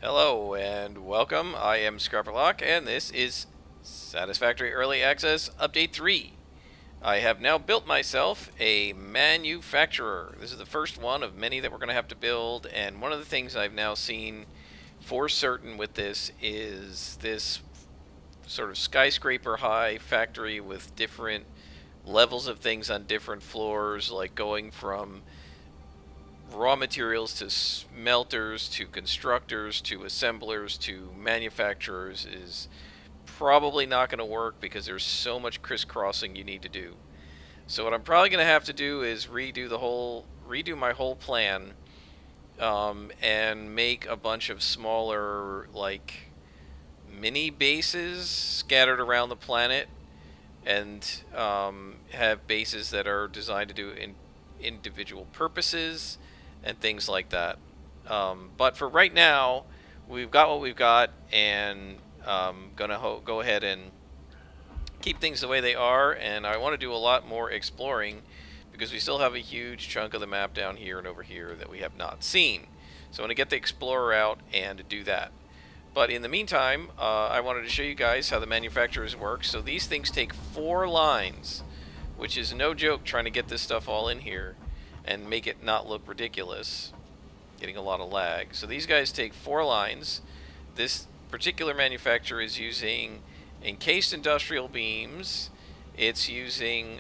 Hello and welcome. I am Scarperlock and this is Satisfactory Early Access Update 3. I have now built myself a manufacturer. This is the first one of many that we're going to have to build, and one of the things I've now seen for certain with this is this sort of skyscraper high factory with different levels of things on different floors, like going from raw materials to smelters to constructors to assemblers to manufacturers is probably not going to work because there's so much crisscrossing you need to do. So what I'm probably going to have to do is redo my whole plan, and make a bunch of smaller, like, mini bases scattered around the planet, and have bases that are designed to do individual purposes and things like that. But for right now, we've got what we've got, and gonna go ahead and keep things the way they are. And I want to do a lot more exploring because we still have a huge chunk of the map down here and over here that we have not seen. So I want to get the Explorer out and do that. But in the meantime, I wanted to show you guys how the manufacturers work. So these things take 4 lines, which is no joke, trying to get this stuff all in here and make it not look ridiculous, getting a lot of lag. So these guys take 4 lines. This particular manufacturer is using encased industrial beams. It's using,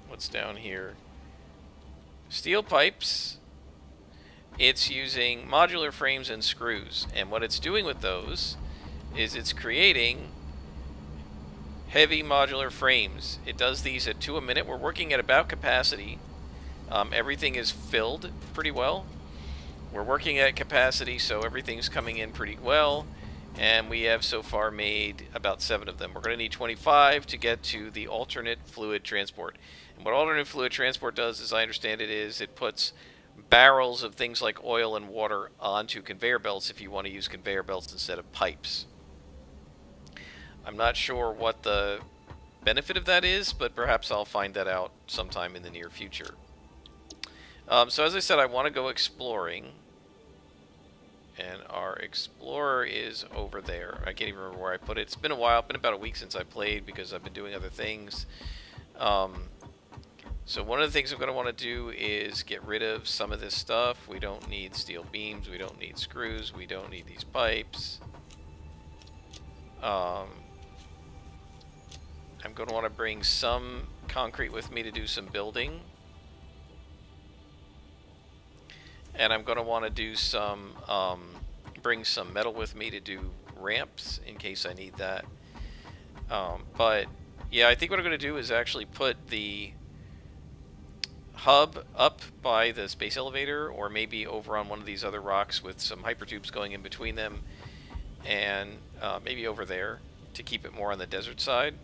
what's down here? Steel pipes. It's using modular frames and screws. And what it's doing with those is it's creating heavy modular frames. It does these at 2 a minute. We're working at about capacity. Everything is filled pretty well. We're working at capacity, so everything's coming in pretty well. And we have so far made about 7 of them. We're going to need 25 to get to the alternate fluid transport. And what alternate fluid transport does, as I understand it, is it puts barrels of things like oil and water onto conveyor belts if you want to use conveyor belts instead of pipes. I'm not sure what the benefit of that is, but perhaps I'll find that out sometime in the near future. So as I said, I want to go exploring, and our explorer is over there. I can't even remember where I put it. It's been a while. It's been about a week since I played because I've been doing other things. So one of the things I'm going to want to do is get rid of some of this stuff. We don't need steel beams. We don't need screws. We don't need these pipes. I'm going to want to bring some concrete with me to do some building. And I'm going to want to do some, bring some metal with me to do ramps in case I need that. But yeah, I think what I'm going to do is actually put the hub up by the space elevator, or maybe over on one of these other rocks with some hypertubes going in between them, and maybe over there to keep it more on the desert side.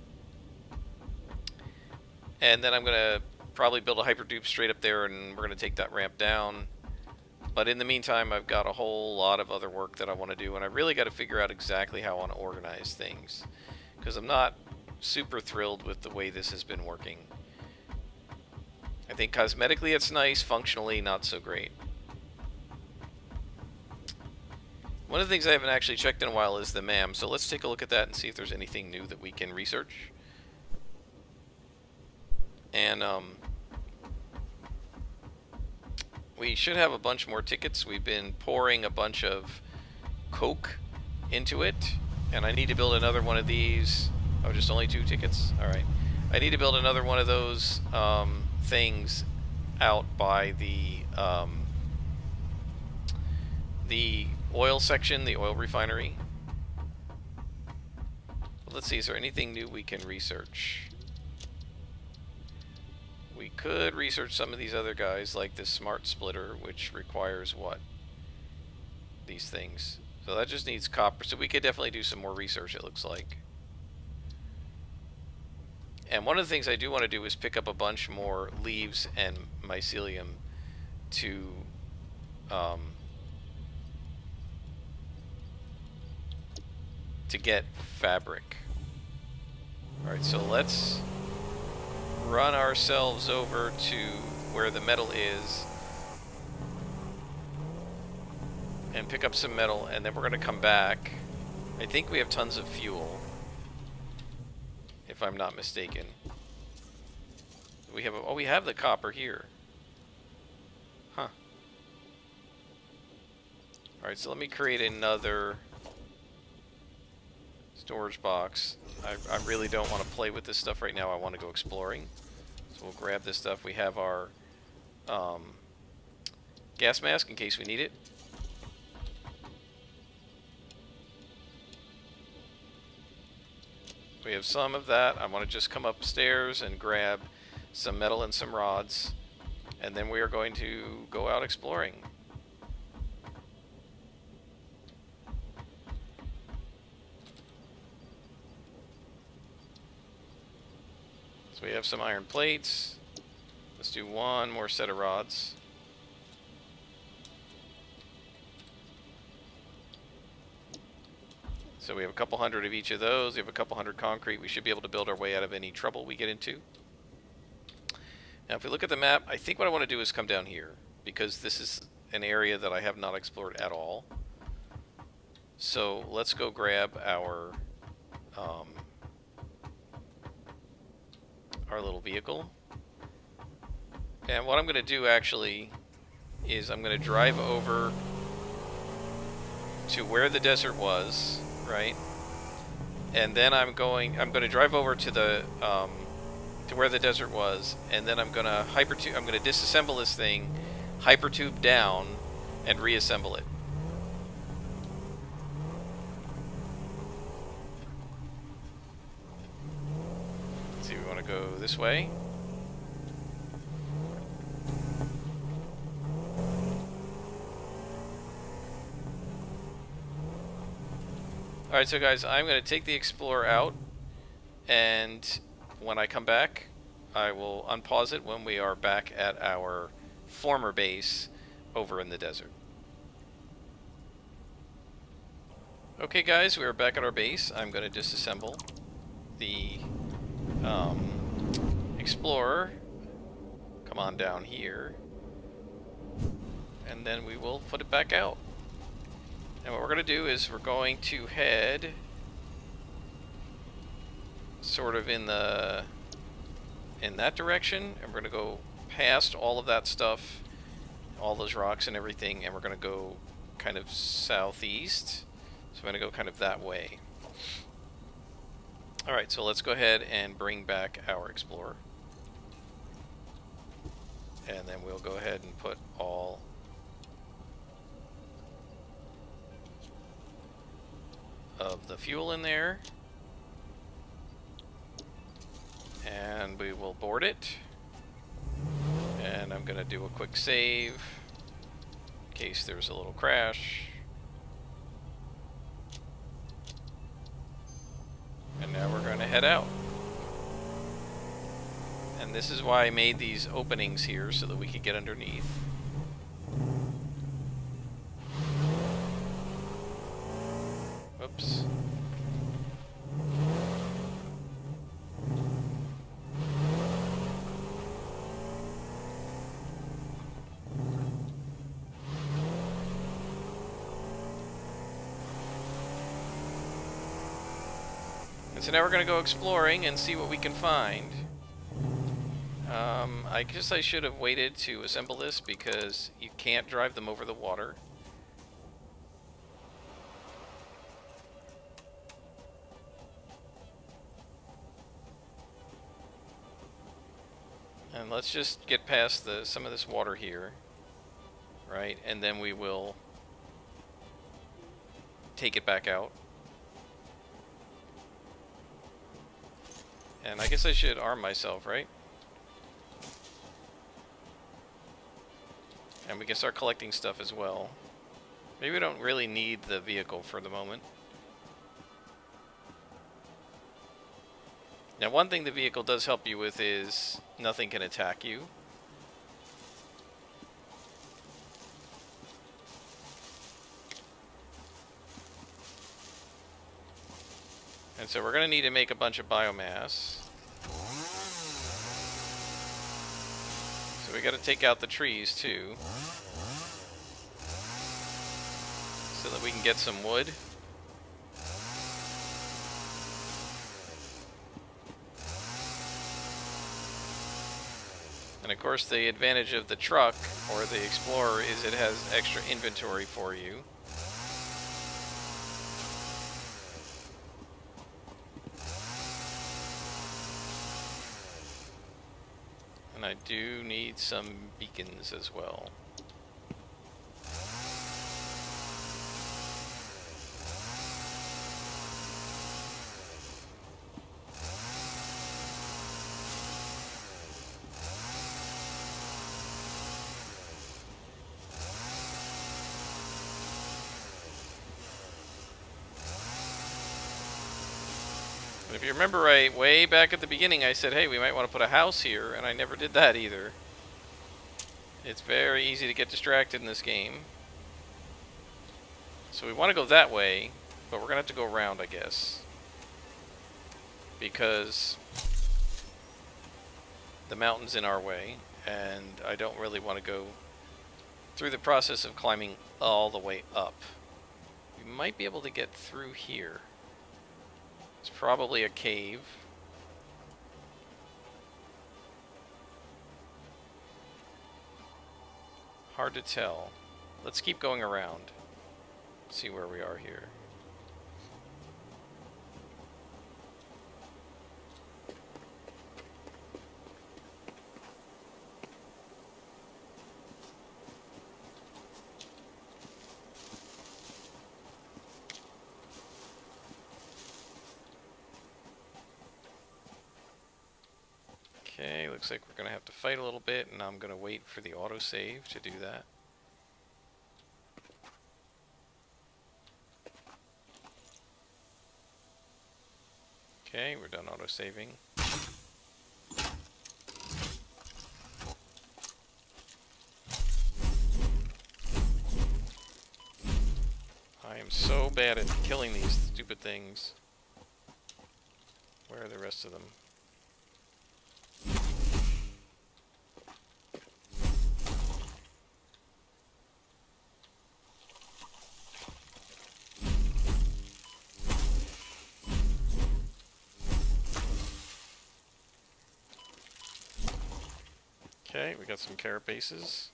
And then I'm going to probably build a hypertube straight up there, and we're going to take that ramp down. But in the meantime, I've got a whole lot of other work that I want to do, and I really got to figure out exactly how I want to organize things, because I'm not super thrilled with the way this has been working. I think cosmetically it's nice, functionally not so great. One of the things I haven't actually checked in a while is the MAM, so let's take a look at that and see if there's anything new that we can research. And we should have a bunch more tickets. We've been pouring a bunch of coke into it, and I need to build another one of these. Oh, just only 2 tickets? Alright. I need to build another one of those things out by the oil section, the oil refinery. Well, let's see, is there anything new we can research? We could research some of these other guys, like this smart splitter, which requires what? These things. So that just needs copper, so we could definitely do some more research, it looks like. And one of the things I do want to do is pick up a bunch more leaves and mycelium to get fabric. Alright, so let's run ourselves over to where the metal is and pick up some metal, and then we're going to come back. I think we have tons of fuel, if I'm not mistaken. We have oh, we have the copper here. Huh. Alright, so let me create another storage box. I really don't want to play with this stuff right now. I want to go exploring. So we'll grab this stuff. We have our gas mask in case we need it. We have some of that. I want to just come upstairs and grab some metal and some rods, and then we are going to go out exploring. So we have some iron plates. Let's do one more set of rods. So we have a couple hundred of each of those. We have a couple hundred concrete. We should be able to build our way out of any trouble we get into. Now if we look at the map, I think what I want to do is come down here, because this is an area that I have not explored at all. So let's go grab our little vehicle. And what I'm going to do actually is I'm going to drive over to where the desert was, right? And then I'm going to drive over to the to where the desert was, and then I'm going to disassemble this thing, hypertube down, and reassemble it. Let's see, we want to go this way. Alright, so guys, I'm going to take the Explorer out, and when I come back, I will unpause it when we are back at our former base over in the desert. Okay guys, we are back at our base. I'm going to disassemble the Explorer. Come on down here. And then we will put it back out. And what we're going to do is we're going to head sort of in that direction, and we're going to go past all of that stuff, all those rocks and everything, and we're going to go kind of southeast. So I'm going to go kind of that way. Alright, so let's go ahead and bring back our Explorer. And then we'll go ahead and put all of the fuel in there, and we will board it. And I'm gonna do a quick save in case there's a little crash. And now we're gonna head out. And this is why I made these openings here, so that we could get underneath. Oops. And so now we're going to go exploring and see what we can find. I guess I should have waited to assemble this, because you can't drive them over the water. And let's just get past some of this water here, right? And then we will take it back out. And I guess I should arm myself, right? And we can start collecting stuff as well. Maybe we don't really need the vehicle for the moment. Now, one thing the vehicle does help you with is nothing can attack you. And so we're going to need to make a bunch of biomass. So we got to take out the trees too. so that we can get some wood. And of course the advantage of the truck, or the Explorer, is it has extra inventory for you. And I do need some beacons as well. If you remember right, way back at the beginning I said, hey, we might want to put a house here, and I never did that either. It's very easy to get distracted in this game. So we want to go that way, but we're going to have to go around, I guess. Because the mountain's in our way, and I don't really want to go through the process of climbing all the way up. We might be able to get through here. It's probably a cave. Hard to tell. Let's keep going around. See where we are here. Okay, looks like we're going to have to fight a little bit, and I'm going to wait for the autosave to do that. Okay, we're done autosaving. I am so bad at killing these stupid things. Where are the rest of them? Okay, we got some carapaces.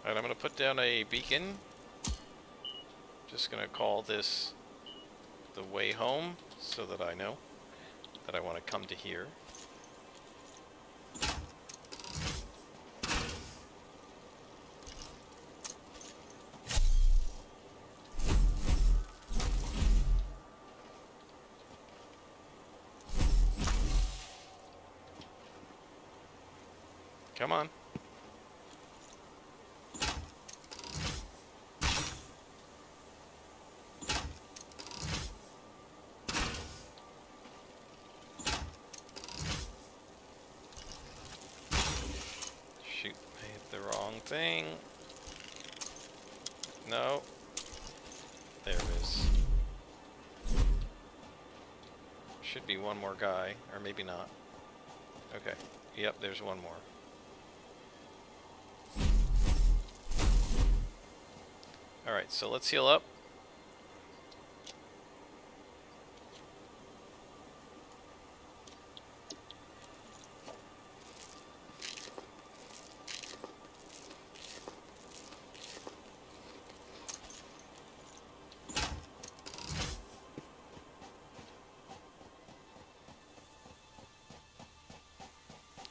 Alright, I'm going to put down a beacon. Just going to call this the way home, so that I know that I want to come to here. Come on. Shoot, I hit the wrong thing. No. There it is. Should be one more guy, or maybe not. Okay. Yep, there's one more. Alright, so let's heal up.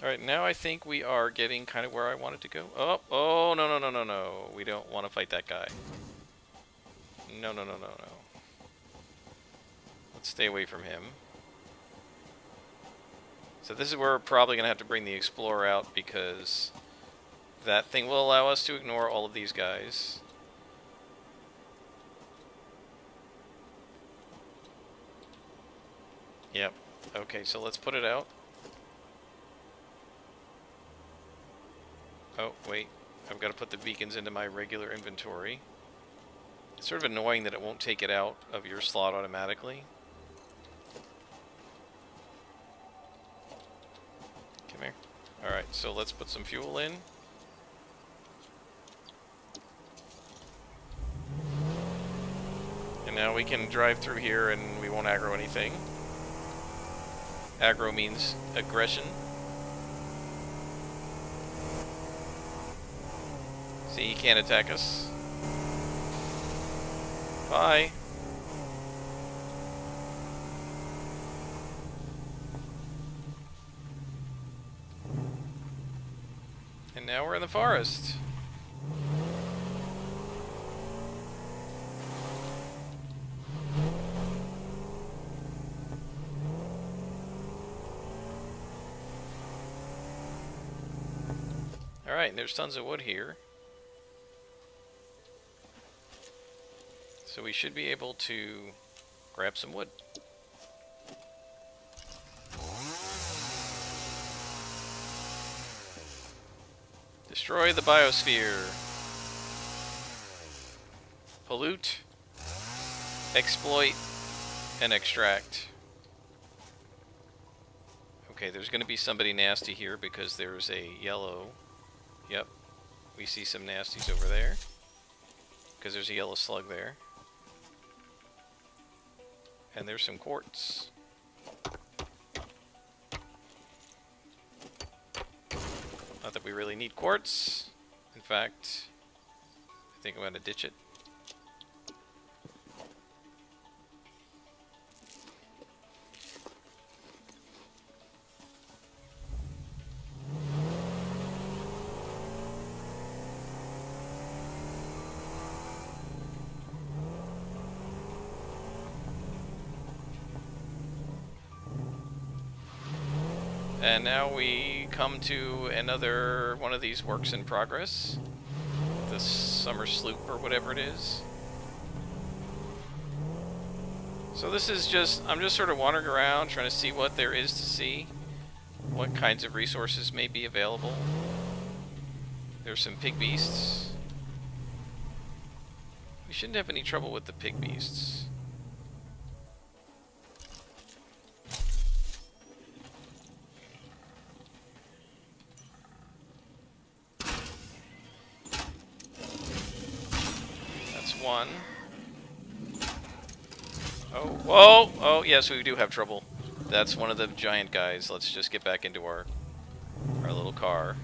Alright, now I think we are getting kind of where I wanted to go. Oh, no, no, no, no, no. We don't want to fight that guy. No, no, no, no, no. Let's stay away from him. So this is where we're probably going to have to bring the Explorer out, because that thing will allow us to ignore all of these guys. Yep. Okay, so let's put it out. Oh, wait. I've got to put the beacons into my regular inventory. It's sort of annoying that it won't take it out of your slot automatically. Alright, so let's put some fuel in. And now we can drive through here and we won't aggro anything. Aggro means aggression. See, he can't attack us. Bye. And now we're in the forest. Alright, and there's tons of wood here. So we should be able to grab some wood. Destroy the biosphere. Pollute, exploit, and extract. Okay, there's going to be somebody nasty here because there's a yellow. Yep, we see some nasties over there because there's a yellow slug there. And there's some quartz. Not that we really need quartz. In fact, I think I'm going to ditch it. And now we come to another one of these works in progress. The summer sloop or whatever it is. So this is just, I'm just sort of wandering around trying to see what there is to see. What kinds of resources may be available. There's some pig beasts. We shouldn't have any trouble with the pig beasts. One. Oh, whoa! Oh, yes, we do have trouble. That's one of the giant guys. Let's just get back into our little car.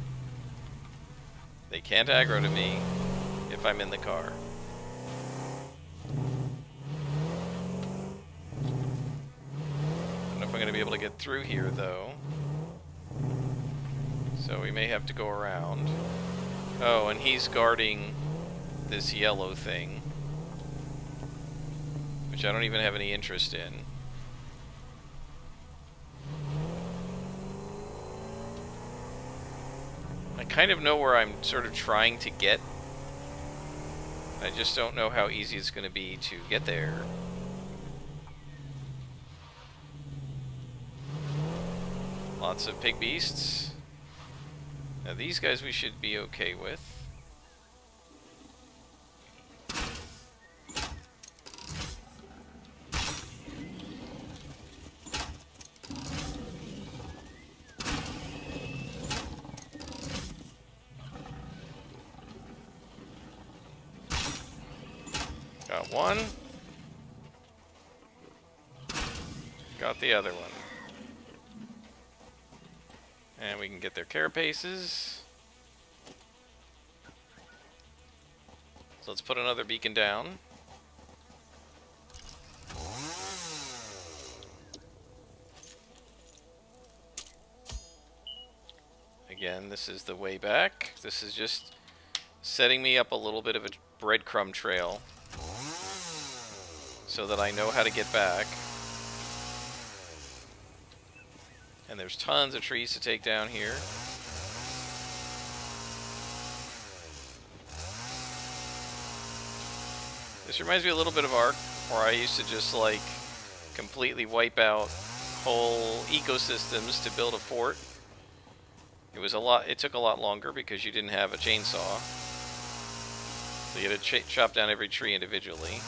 They can't aggro to me if I'm in the car. I don't know if I'm going to be able to get through here, though. So we may have to go around. Oh, and he's guarding this yellow thing, which I don't even have any interest in. I kind of know where I'm sort of trying to get. I just don't know how easy it's going to be to get there. Lots of pig beasts. Now these guys we should be okay with. Got one. Got the other one. And we can get their carapaces. So let's put another beacon down. Again, this is the way back. This is just setting me up a little bit of a breadcrumb trail so that I know how to get back. And there's tons of trees to take down here. This reminds me a little bit of Ark, where I used to just like completely wipe out whole ecosystems to build a fort. It took a lot longer because you didn't have a chainsaw. So you had to chop down every tree individually.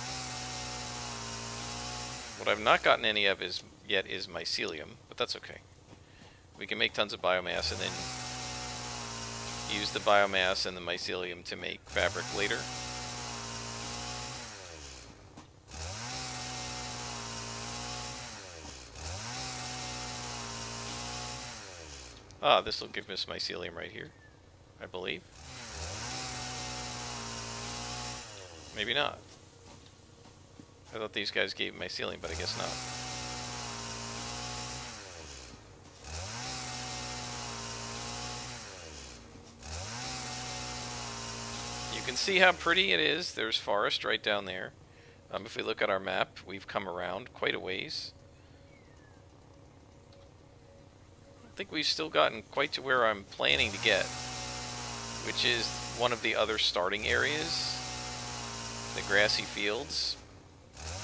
What I've not gotten any of yet is mycelium, but that's okay. We can make tons of biomass and then use the biomass and the mycelium to make fabric later. Ah, this will give us mycelium right here, I believe. Maybe not. I thought these guys gave mycelium, but I guess not. You can see how pretty it is. There's forest right down there. If we look at our map, we've come around quite a ways. I think we've still gotten quite to where I'm planning to get, which is one of the other starting areas, the grassy fields.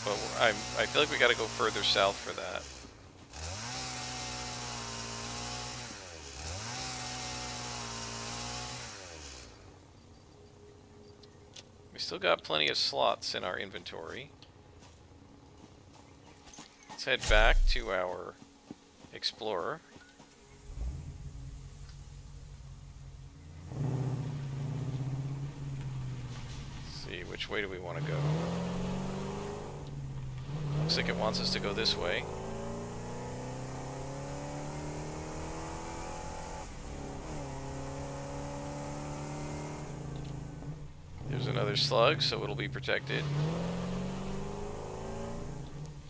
But I feel like we got to go further south for that. We still got plenty of slots in our inventory. Let's head back to our explorer. See, which way do we want to go? Looks like it wants us to go this way. There's another slug, so it'll be protected.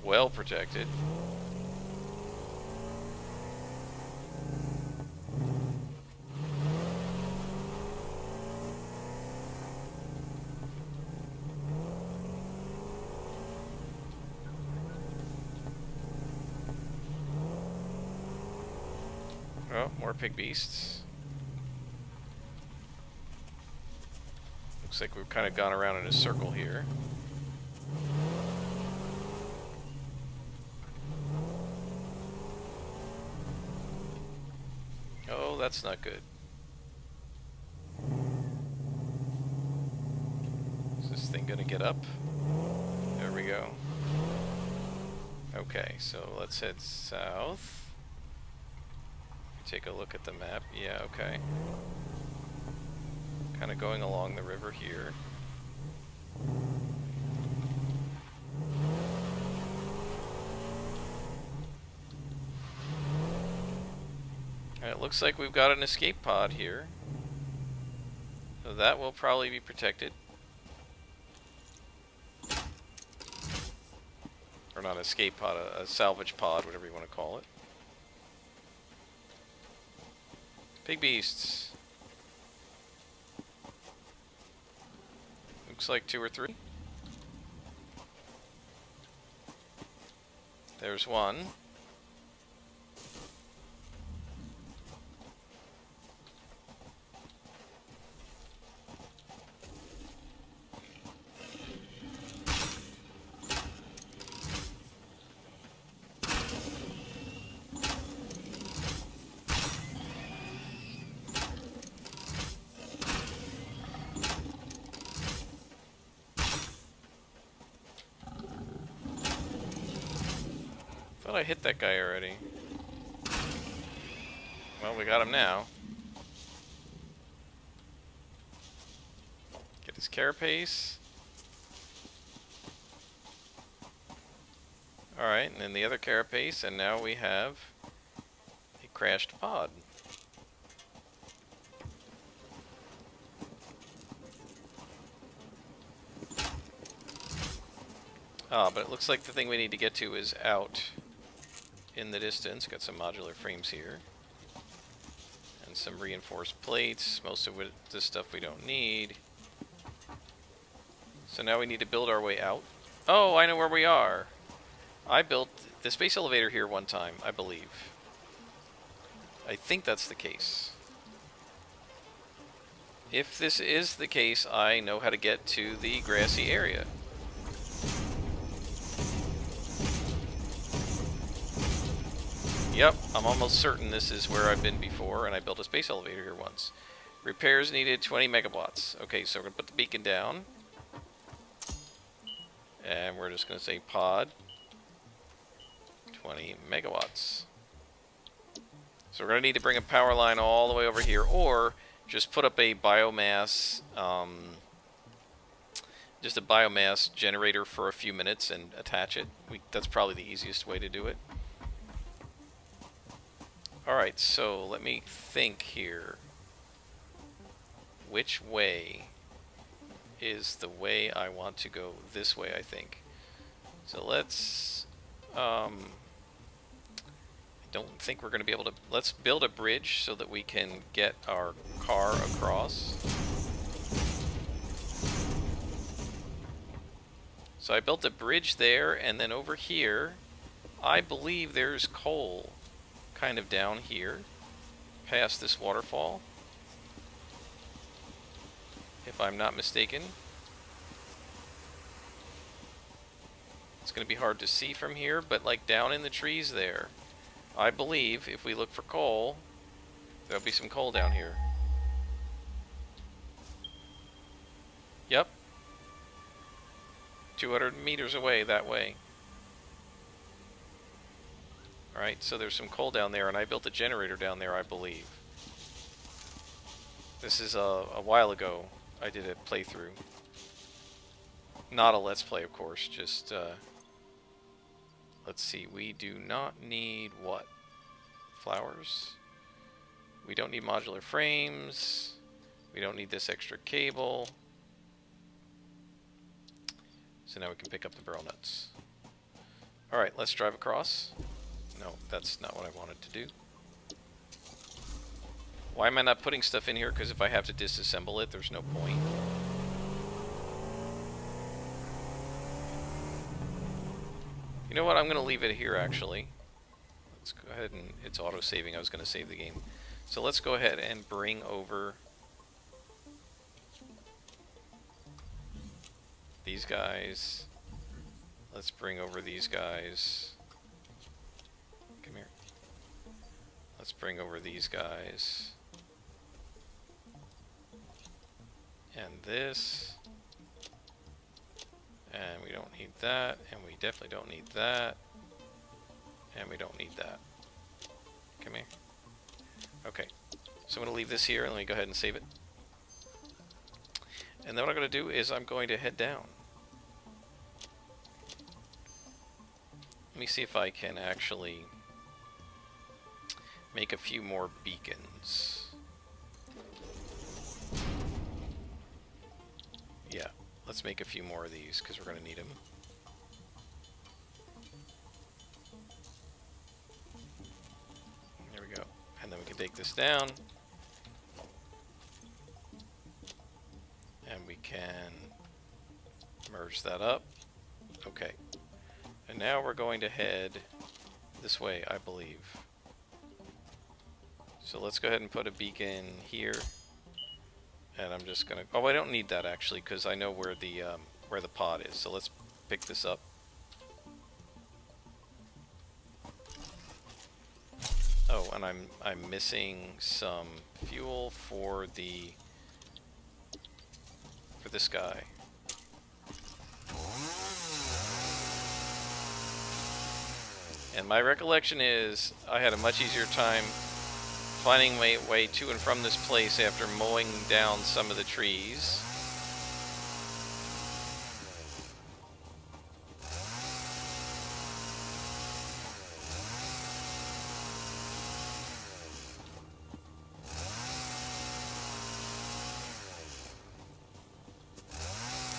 Well protected. Oh, more pig beasts. Looks like we've kind of gone around in a circle here. Oh, that's not good. Is this thing gonna get up? There we go. Okay, so let's head south. Take a look at the map. Yeah, okay. Kind of going along the river here. And it looks like we've got an escape pod here. So that will probably be protected. Or not escape pod, a salvage pod, whatever you want to call it. Pig beasts. Looks like 2 or 3. There's one. Thought I hit that guy already. Well, we got him now. Get his carapace. Alright, and then the other carapace, and now we have a crashed pod. Ah, but it looks like the thing we need to get to is out in the distance. Got some modular frames here. And some reinforced plates. Most of this stuff we don't need. So now we need to build our way out. Oh, I know where we are. I built the space elevator here one time, I believe. I think that's the case. If this is the case, I know how to get to the grassy area. Yep, I'm almost certain this is where I've been before, and I built a space elevator here once. Repairs needed 20 megawatts. Okay, so we're going to put the beacon down. And we're just going to say pod 20 megawatts. So we're going to need to bring a power line all the way over here, or just put up a biomass, just a biomass generator for a few minutes and attach it. That's probably the easiest way to do it. Alright, so let me think here. Which way is the way I want to go? This way, I think. So let's... I don't think we're going to be able to... Let's build a bridge so that we can get our car across. So I built a bridge there, and then over here, I believe there's coal kind of down here, past this waterfall, if I'm not mistaken. It's going to be hard to see from here, but like down in the trees there, I believe if we look for coal, there'll be some coal down here. Yep. 200 meters away that way. Alright, so there's some coal down there, and I built a generator down there, I believe. This is a while ago I did a playthrough. Not a Let's Play, of course, just, let's see, we do not need what? Flowers? We don't need modular frames. We don't need this extra cable. So now we can pick up the barrel nuts. Alright, let's drive across. No, that's not what I wanted to do. Why am I not putting stuff in here? Because if I have to disassemble it, there's no point. You know what? I'm going to leave it here, actually. Let's go ahead and... It's auto-saving. I was going to save the game. So let's go ahead and bring over... these guys. Let's bring over these guys. Come here. Let's bring over these guys. And this. And we don't need that. And we definitely don't need that. And we don't need that. Come here. Okay. So I'm going to leave this here and let me go ahead and save it. And then what I'm going to do is I'm going to head down. Let me see if I can actually make a few more beacons. Yeah, let's make a few more of these because we're going to need them. There we go. And then we can take this down. And we can merge that up. Okay. And now we're going to head this way, I believe. So let's go ahead and put a beacon here. And I'm just gonna... Oh, I don't need that actually, because I know where the pod is. So let's pick this up. Oh, and I'm missing some fuel for this guy. And my recollection is I had a much easier time finding my way to and from this place after mowing down some of the trees.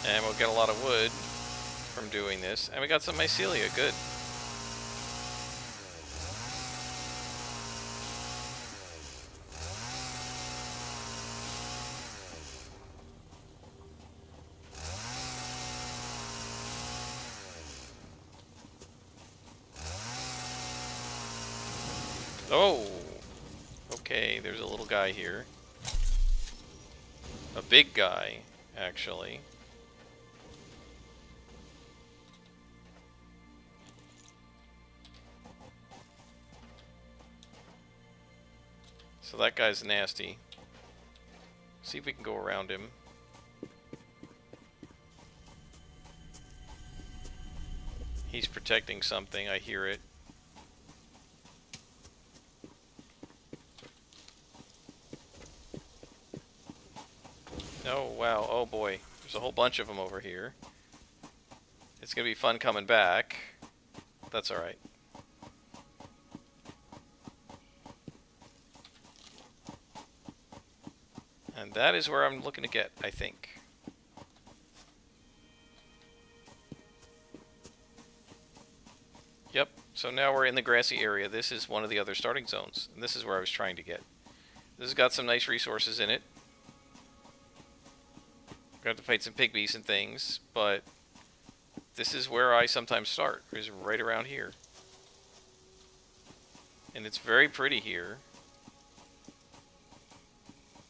And we'll get a lot of wood from doing this. And we got some mycelia, good. Oh! Okay, there's a little guy here. A big guy, actually. So that guy's nasty. See if we can go around him. He's protecting something, I hear it. Oh, wow. Oh, boy. There's a whole bunch of them over here. It's going to be fun coming back. That's alright. And that is where I'm looking to get, I think. Yep, so now we're in the grassy area. This is one of the other starting zones. And this is where I was trying to get. This has got some nice resources in it. We're going to have to fight some pig beasts and things, but this is where I sometimes start, is right around here. And it's very pretty here.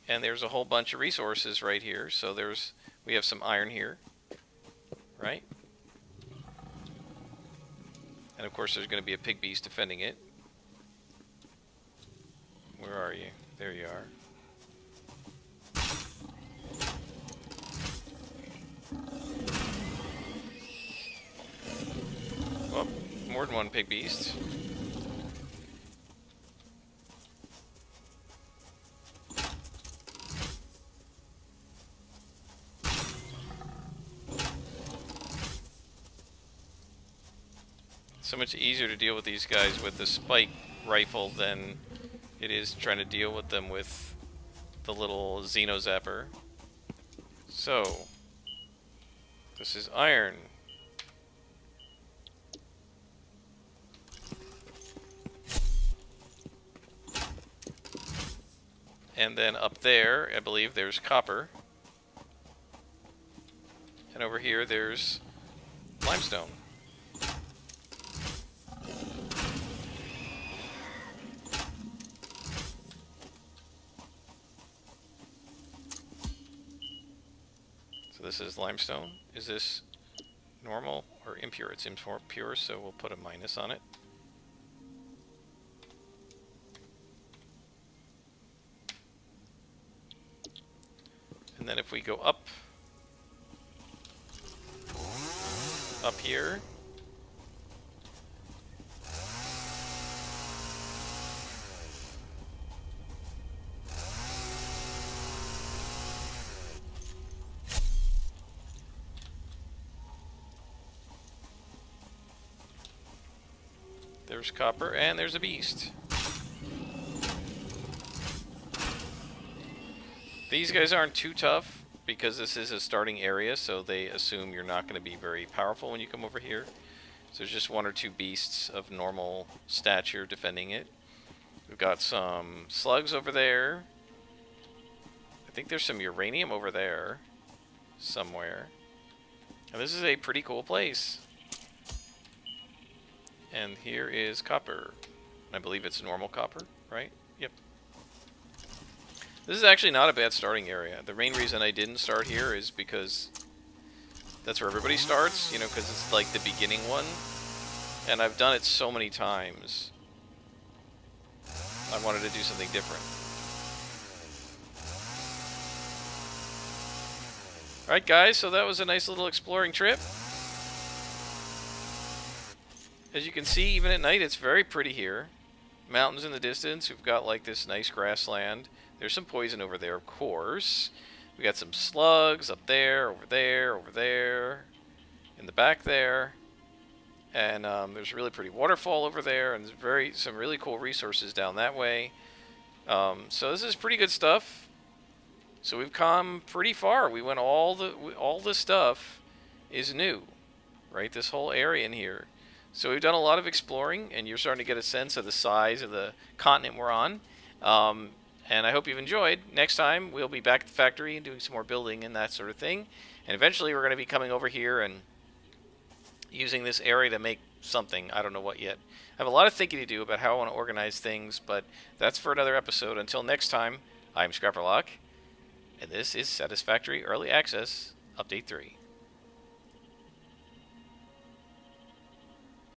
And there's a whole bunch of resources right here. So we have some iron here, right? And of course there's going to be a pig beast defending it. Where are you? There you are. Well, more than one pig beast. So much easier to deal with these guys with the spike rifle than it is trying to deal with them with the little Xeno Zapper. So, this is iron. And then up there, I believe there's copper. And over here there's limestone. So this is limestone. Is this normal or impure? It's impure, so we'll put a minus on it. And then if we go up here, there's copper and there's a beast. These guys aren't too tough because this is a starting area, so they assume you're not going to be very powerful when you come over here. So there's just one or two beasts of normal stature defending it. We've got some slugs over there. I think there's some uranium over there somewhere. And this is a pretty cool place. And here is copper. I believe it's normal copper, right? Yep. This is actually not a bad starting area. The main reason I didn't start here is because that's where everybody starts, you know, because it's like the beginning one. And I've done it so many times. I wanted to do something different. Alright guys, so that was a nice little exploring trip. As you can see, even at night, it's very pretty here. Mountains in the distance. We've got like this nice grassland. There's some poison over there, of course. We got some slugs up there, over there, over there, in the back there. And there's a really pretty waterfall over there, and some really cool resources down that way. So this is pretty good stuff. So we've come pretty far. We went all the stuff is new, right? This whole area in here. So we've done a lot of exploring, and you're starting to get a sense of the size of the continent we're on. And I hope you've enjoyed. Next time, we'll be back at the factory and doing some more building and that sort of thing. And eventually, we're going to be coming over here and using this area to make something. I don't know what yet. I have a lot of thinking to do about how I want to organize things, but that's for another episode. Until next time, I'm Scrapperlock, and this is Satisfactory Early Access Update 3.